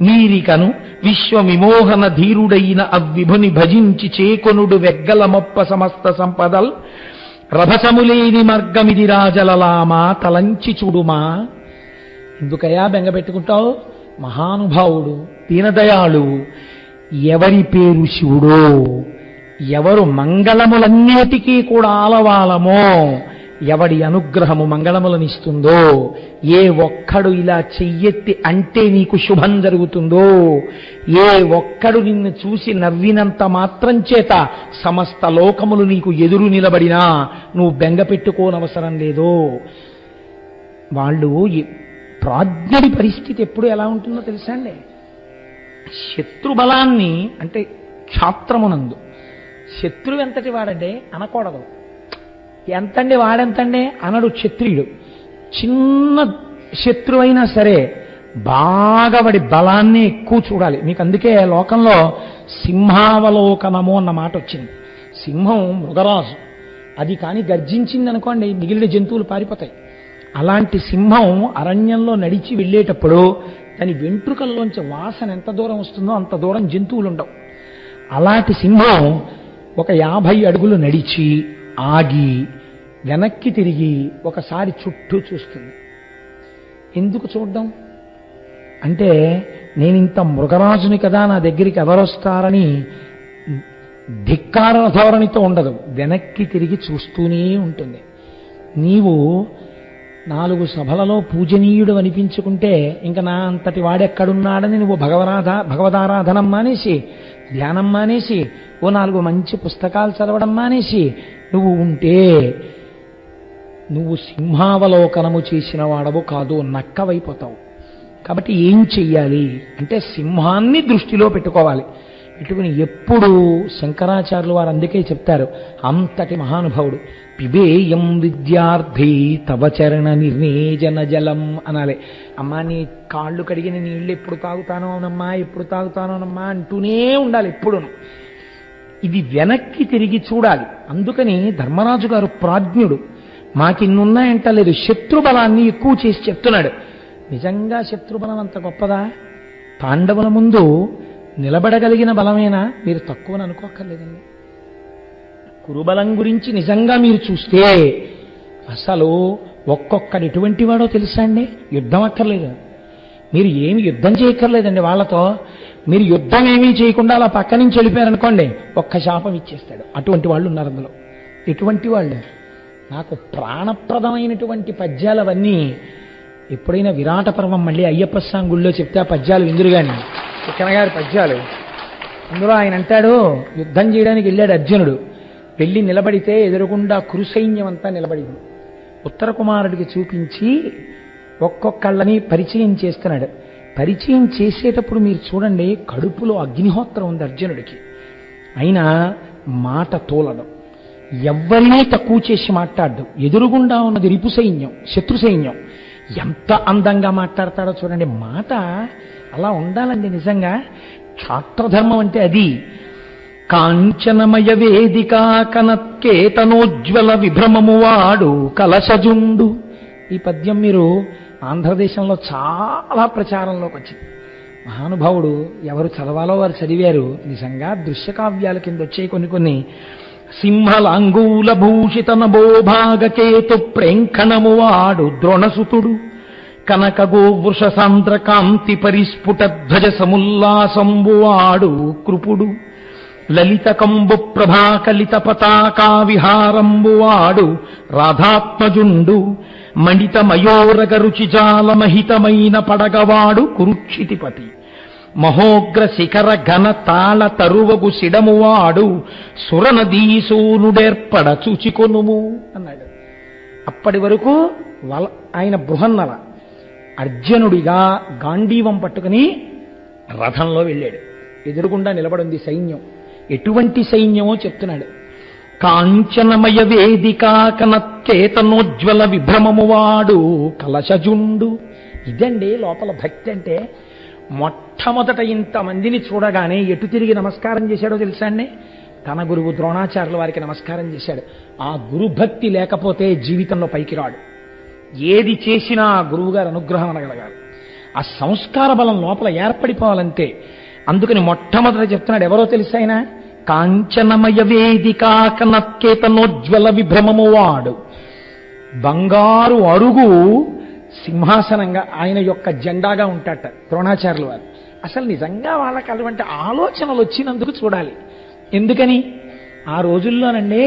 నీరికను విశ్వవిమోహన ధీరుడైన అవ్విభుని భజించి చేకొనుడు వెగ్గలమొప్ప సమస్త సంపదల్ రభసములేని మార్గమిది రాజలలామా తలంచి చూడుమా. ఎందుకయ్యా బెంగపెట్టుకుంటావు? మహానుభావుడు, దీనదయాళు, ఎవరి పేరు శివుడో, ఎవరు మంగళములన్నిటికీ కూడా ఆలవాలమో, ఎవడి అనుగ్రహము మంగళములనిస్తుందో, ఏ ఒక్కడు ఇలా చెయ్యెత్తి అంటే నీకు శుభం జరుగుతుందో, ఏ ఒక్కడు నిన్ను చూసి నవ్వినంత మాత్రం చేత సమస్త లోకములు నీకు ఎదురు నిలబడినా నువ్వు బెంగపెట్టుకోనవసరం లేదో, వాళ్ళు ప్రాజ్ఞుడి పరిస్థితి ఎప్పుడు ఎలా ఉంటుందో తెలుసా అండి? శత్రుబలాన్ని అంటే క్షాత్రమునందు శత్రువు ఎంతటి వాడంటే అనకూడదు. ఎంతండి వాడెంతండి అనడు క్షత్రియుడు. చిన్న శత్రువు అయినా సరే బాగా వాడి బలాన్ని ఎక్కువ చూడాలి. మీకు అందుకే లోకంలో సింహావలోకనము అన్న మాట వచ్చింది. సింహం మృగరాజు, అది కానీ గర్జించింది అనుకోండి మిగిలిన జంతువులు పారిపోతాయి. అలాంటి సింహం అరణ్యంలో నడిచి వెళ్ళేటప్పుడు దాని వెంట్రుకల్లోంచి వాసన ఎంత దూరం వస్తుందో అంత దూరం జంతువులు ఉండవు. అలాంటి సింహం ఒక 50 అడుగులు నడిచి ఆగి వెనక్కి తిరిగి ఒకసారి చుట్టూ చూస్తుంది. ఎందుకు చూడడం అంటే, నేను ఇంత మృగరాజుని కదా, నా దగ్గరికి ఎవరొస్తారని ధిక్కార ధోరణితో ఉండదు, వెనక్కి తిరిగి చూస్తూనే ఉంటుంది. నీవు 4 సభలలో పూజనీయుడు అనిపించుకుంటే ఇంకా నా అంతటి వాడెక్కడున్నాడని నువ్వు భగవదారాధనం మానేసి, ధ్యానం మానేసి, ఓ 4 మంచి పుస్తకాలు చదవడం మానేసి నువ్వు ఉంటే నువ్వు సింహావలోకనము చేసిన వాడవు కాదు, నక్కవైపోతావు. కాబట్టి ఏం చెయ్యాలి అంటే సింహాన్ని దృష్టిలో పెట్టుకోవాలి. పెట్టుకుని ఎప్పుడు శంకరాచార్యులు వారు అందుకే చెప్తారు, అంతటి మహానుభావుడు, పిబేయం విద్యార్థి తవ చరణ నిర్ణేజన జలం అనాలి. అమ్మా నీ కాళ్ళు కడిగిన నీళ్ళు ఎప్పుడు తాగుతానోనమ్మా, ఎప్పుడు తాగుతానోనమ్మా అంటూనే ఉండాలి ఎప్పుడు. ఇది వెనక్కి తిరిగి చూడాలి. అందుకని ధర్మరాజు గారు ప్రాజ్ఞుడు. మాకిన్నున్నాయంటలేదు, శత్రుబలాన్ని ఎక్కువ చేసి చెప్తున్నాడు. నిజంగా శత్రుబలం అంత గొప్పదా? పాండవుల ముందు నిలబడగలిగిన బలమేనా? మీరు తక్కువని అనుకోక్కర్లేదండి. కురుబలం గురించి నిజంగా మీరు చూస్తే అసలు ఒక్కొక్కడు ఎటువంటి వాడో తెలుసా అండి? యుద్ధం అక్కర్లేదు, మీరు ఏమి యుద్ధం చేయక్కర్లేదండి వాళ్ళతో. మీరు యుద్ధం ఏమీ చేయకుండా అలా పక్క నుంచి వెళ్ళిపోయారనుకోండి, ఒక్క శాపం ఇచ్చేస్తాడు. అటువంటి వాళ్ళు ఉన్నారు అందులో. ఎటువంటి వాళ్ళు? నాకు ప్రాణప్రదమైనటువంటి పద్యాలు అవన్నీ ఎప్పుడైనా విరాట పర్వం మళ్ళీ అయ్యప్ప స్వామి గుళ్ళో చెప్తే ఆ పద్యాలు విందురు కానీ, చిక్కనగారి పద్యాలు. అందులో ఆయన అంటాడు, యుద్ధం చేయడానికి వెళ్ళాడు అర్జునుడు. వెళ్ళి నిలబడితే ఎదురుగుండా కురుసైన్యం అంతా నిలబడింది. ఉత్తర కుమారుడికి చూపించి ఒక్కొక్కళ్ళని పరిచయం చేస్తున్నాడు. పరిచయం చేసేటప్పుడు మీరు చూడండి, కడుపులో అగ్నిహోత్రం ఉంది అర్జునుడికి. అయినా మాట తోలడం, ఎవ్వరినీ తక్కువ చేసి మాట్లాడడం. ఎదురుగుండా ఉన్నది రిపు సైన్యం, శత్రు సైన్యం. ఎంత అందంగా మాట్లాడతాడో చూడండి. మాట అలా ఉండాలండి నిజంగా. క్షాత్రధర్మం అంటే అది. కాంచనమయ వేదికా కనత్కేతనోజ్వల విభ్రమము వాడు కలశజుండు. ఈ పద్యం మీరు ఆంధ్రదేశంలో చాలా ప్రచారంలోకి వచ్చింది. మహానుభావుడు ఎవరు చదవాలో వారు చదివారు. నిజంగా దృశ్యకావ్యాల కింద వచ్చే కొన్ని సింహలాంగూల భూషిత నభోభాగకేతు ప్రేంఖణము వాడు ద్రోణసుతుడు కనక గోవృష సాంద్ర కాంతి పరిస్ఫుట ధ్వజ సముల్లాసంబు వాడు కృపుడు లలిత కంబు ప్రభాకలిత పతాకా విహారంబు వాడు రాధాత్మజుండు మణిత మయోరగ రుచిజాల మహితమైన పడగవాడు కురుక్షితిపతి మహోగ్ర శిఖర ఘన తాళ తరువగు సిడమువాడు సురనదీసూనుడేర్పడ చూచికొనుము అన్నాడు. అప్పటి వరకు ఆయన బృహన్నల అర్జునుడిగా గాంధీవం పట్టుకుని రథంలో వెళ్ళాడు. ఎదురుగుండా నిలబడింది సైన్యం. ఎటువంటి సైన్యమో చెప్తున్నాడు. కాంచనమయ వేదికా కనత్చేతనోజ్వల విభ్రమము వాడు కలశజుండు. ఇదండి లోపల భక్తి అంటే. మొట్టమొదట ఇంతమందిని చూడగానే ఎటు తిరిగి నమస్కారం చేశాడో తెలుసా అండి? తన గురువు ద్రోణాచార్యుల వారికి నమస్కారం చేశాడు. ఆ గురుభక్తి లేకపోతే జీవితంలో పైకి రాడు. ఏది చేసినా ఆ గురువుగారు అనుగ్రహం అనగలగాలి. ఆ సంస్కార బలం లోపల ఏర్పడిపోవాలంతే. అందుకని మొట్టమొదట చెప్తున్నాడు. ఎవరో తెలుసా ఆయన? కాంచనమయ వేదికా కనత్కేతనోజ్వల విభ్రమము వాడు. బంగారు అరుగు సింహాసనంగా ఆయన యొక్క జెండాగా ఉంటాట ద్రోణాచార్యుల వారు. అసలు నిజంగా వాళ్ళకి అటువంటి ఆలోచనలు వచ్చినందుకు చూడాలి. ఎందుకని? ఆ రోజుల్లోనండి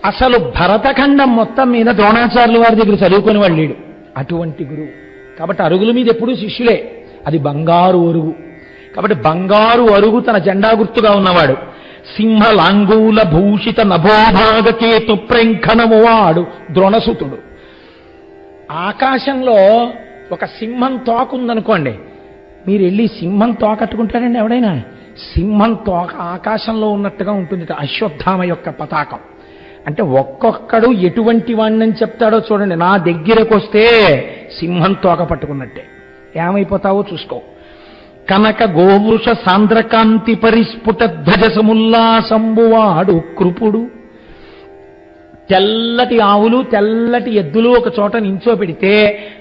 అసలు భరతఖండం మొత్తం మీద ద్రోణాచార్యుల వారి దగ్గర చదువుకుని వాళ్ళు లేడు. అటువంటి గురువు కాబట్టి అరుగుల మీద ఎప్పుడూ శిష్యులే. అది బంగారు అరుగు కాబట్టి బంగారు అరుగు తన జెండా గుర్తుగా ఉన్నవాడు. సింహలాంగూల భూషిత నభోభాగకేతు ప్రేంఖణము వాడు ద్రోణసుతుడు. ఆకాశంలో ఒక సింహం తోక ఉందనుకోండి, మీరు వెళ్ళి సింహం తోకట్టుకుంటారండి ఎవడైనా? సింహం తోక ఆకాశంలో ఉన్నట్టుగా ఉంటుంది అశ్వత్థామ యొక్క పతాకం. అంటే ఒక్కొక్కడు ఎటువంటి వాణ్ణని చెప్తాడో చూడండి. నా దగ్గరకు వస్తే సింహం తోక పట్టుకున్నట్టే. ఏమైపోతావో చూసుకో. కనక గోవృష సాంద్రకాంతి పరిస్ఫుట ధ్వజ సముల్లాసంబువాడు కృపుడు. తెల్లటి ఆవులు తెల్లటి ఎద్దులు ఒక చోట నించో పెడితే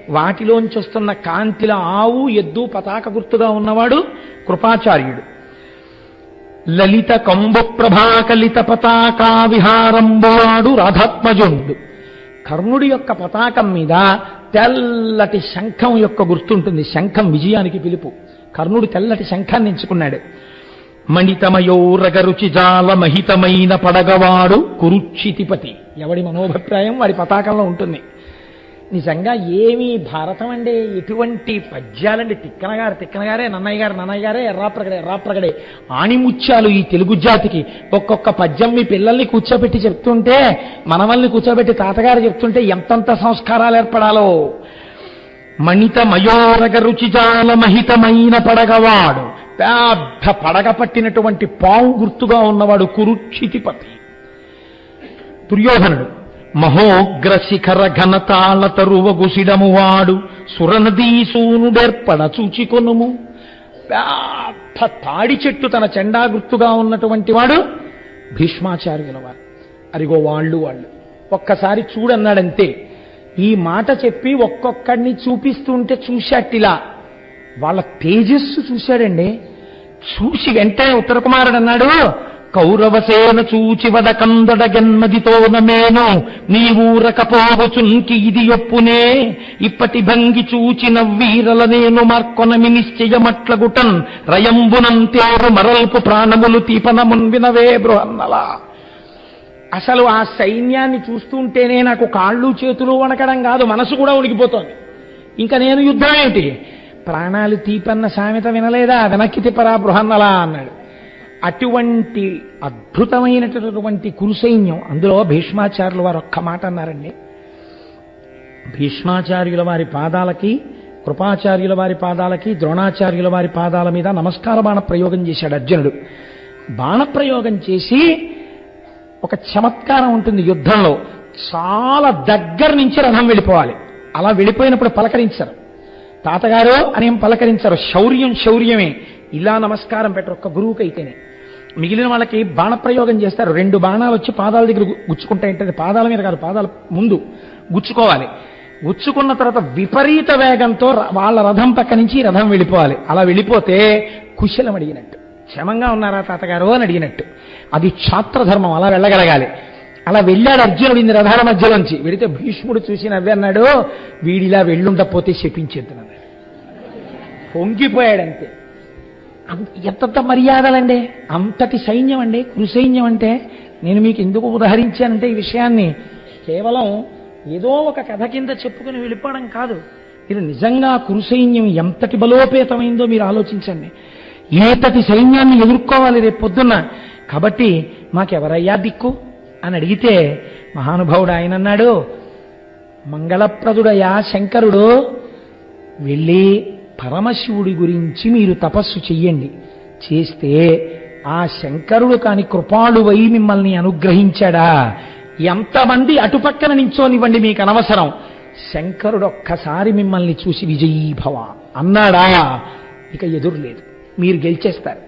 వాటిలోంచి వస్తున్న కాంతిల ఆవు ఎద్దు పతాక గుర్తుగా ఉన్నవాడు కృపాచార్యుడు. లలిత కంబు ప్రభాకలిత పతాకా విహారంబువాడు రాధాత్మజుండు. కర్ణుడి యొక్క పతాకం మీద తెల్లటి శంఖం యొక్క గుర్తుంటుంది. శంఖం విజయానికి పిలుపు. కర్ణుడు తెల్లటి శంఖాన్ని ఎంచుకున్నాడు. మణితమయోరగరుచిజాల మహితమైన పడగవాడు కురుక్షితిపతి. ఎవడి మనోభిప్రాయం వాడి పతాకంలో ఉంటుంది. నిజంగా ఏమీ భారతం అండి, ఎటువంటి పద్యాలండి. తిక్కనగారే నన్నయ్య గారే ఎర్రాప్రగడే ఆణిముత్యాలు ఈ తెలుగు జాతికి. ఒక్కొక్క పద్యం మీ పిల్లల్ని కూర్చోబెట్టి చెప్తుంటే, మనవల్ని కూర్చోబెట్టి తాతగారు చెప్తుంటే ఎంతంత సంస్కారాలు ఏర్పడాలో. మణిత మయోరగ రుచిజాల మహితమైన పడగవాడు. పెద్ద పడగ పట్టినటువంటి పావు గుర్తుగా ఉన్నవాడు కురుక్షితిపతి. దుర్యోధనుడు మహోగ్ర శిఖర ఘనతాళ తరువగు సిడమువాడు సురనదీసూనుడేర్పడ చూచికొనుము. పెద్ద తాడి చెట్టు తన చెండా గుర్తుగా ఉన్నటువంటి వాడు భీష్మాచార్యుల వారు. అరిగో వాళ్ళు ఒక్కసారి చూడన్నాడంతే. ఈ మాట చెప్పి ఒక్కొక్కడిని చూపిస్తుంటే చూశాటిలా వాళ్ళ తేజస్సు చూశాడండి. చూసి వెంటనే ఉత్తర కుమారుడు అన్నాడు, కౌరవసేన చూచివద కందడ గెన్మదితోనమేను నీవూరకపోవచున్కి ఇది ఒప్పునే ఇప్పటి భంగి చూచిన వీరల నేను మార్కొనమి నిశ్చయమట్లగుటన్ రయంబునంతేరు మరల్పు ప్రాణములు తీపనమున్ వినవే బృహన్నలా. అసలు ఆ సైన్యాన్ని చూస్తుంటేనే నాకు కాళ్ళు చేతులు వణకడం కాదు, మనసు కూడా ఉనికిపోతోంది. ఇంకా నేను యుద్ధం ఏమిటి? ప్రాణాలు తీపన్న సామెత వినలేదా? వెనక్కి తిప్పరా బృహన్నలా అన్నాడు. అటువంటి అద్భుతమైనటువంటి కురు సైన్యం. అందులో భీష్మాచార్యులు వారు ఒక్క మాట అన్నారండి. భీష్మాచార్యుల వారి పాదాలకి, కృపాచార్యుల వారి పాదాలకి, ద్రోణాచార్యుల వారి పాదాల మీద నమస్కార బాణ ప్రయోగం చేశాడు అర్జునుడు. బాణప్రయోగం చేసి ఒక చమత్కారం ఉంటుంది యుద్ధంలో, చాలా దగ్గర నుంచి రథం వెళ్ళిపోవాలి. అలా వెళ్ళిపోయినప్పుడు పలకరించరు, తాతగారు అనేం పలకరించరు. శౌర్యం శౌర్యమే, ఇలా నమస్కారం పెట్టరు ఒక్క గురువుకి అయితేనే. మిగిలిన వాళ్ళకి బాణప్రయోగం చేస్తారు, 2 బాణాలు వచ్చి పాదాల దగ్గర గుచ్చుకుంటాయంటే పాదాల మీద కాదు, పాదాల ముందు గుచ్చుకోవాలి. గుచ్చుకున్న తర్వాత విపరీత వేగంతో వాళ్ళ రథం పక్క నుంచి రథం వెళ్ళిపోవాలి. అలా వెళ్ళిపోతే కుశలం అడిగినట్టు, క్షేమంగా ఉన్నారా తాతగారు అని అడిగినట్టు. అది క్షాత్రధర్మం, అలా వెళ్ళగలగాలి. అలా వెళ్ళాడు అర్జునుడు ఇన్ని రథాల మధ్యలోంచి. వెళితే భీష్ముడు చూసి నవ్వి అన్నాడు, వీడిలా వెళ్ళుండపోతే శపించేద్దునన్నాడు. పొంగిపోయాడంతే. ఎంత మర్యాదలండి, అంతటి సైన్యం అండి కురుసైన్యం అంటే. నేను మీకు ఎందుకు ఉదహరించానంటే ఈ విషయాన్ని కేవలం ఏదో ఒక కథ కింద చెప్పుకుని వెళ్ళిపోవడం కాదు. మీరు నిజంగా కురుసైన్యం ఎంతటి బలోపేతమైందో మీరు ఆలోచించండి. ఏతటి సైన్యాన్ని ఎదుర్కోవాలి రేపు పొద్దున్న. కాబట్టి మాకెవరయ్యా దిక్కు అని అడిగితే మహానుభావుడు ఆయన అన్నాడు, మంగళప్రదుడయా శంకరుడు, వెళ్ళి పరమశివుడి గురించి మీరు తపస్సు చెయ్యండి. చేస్తే ఆ శంకరుడు కాని కృపాళువై మిమ్మల్ని అనుగ్రహించాడా, ఎంతమంది అటుపక్కన నించోనివ్వండి మీకు అనవసరం, శంకరుడు ఒక్కసారి మిమ్మల్ని చూసి విజయీభవ అన్నాడా, ఇక ఎదురు లేదు, మీరు గెలిచేస్తారు.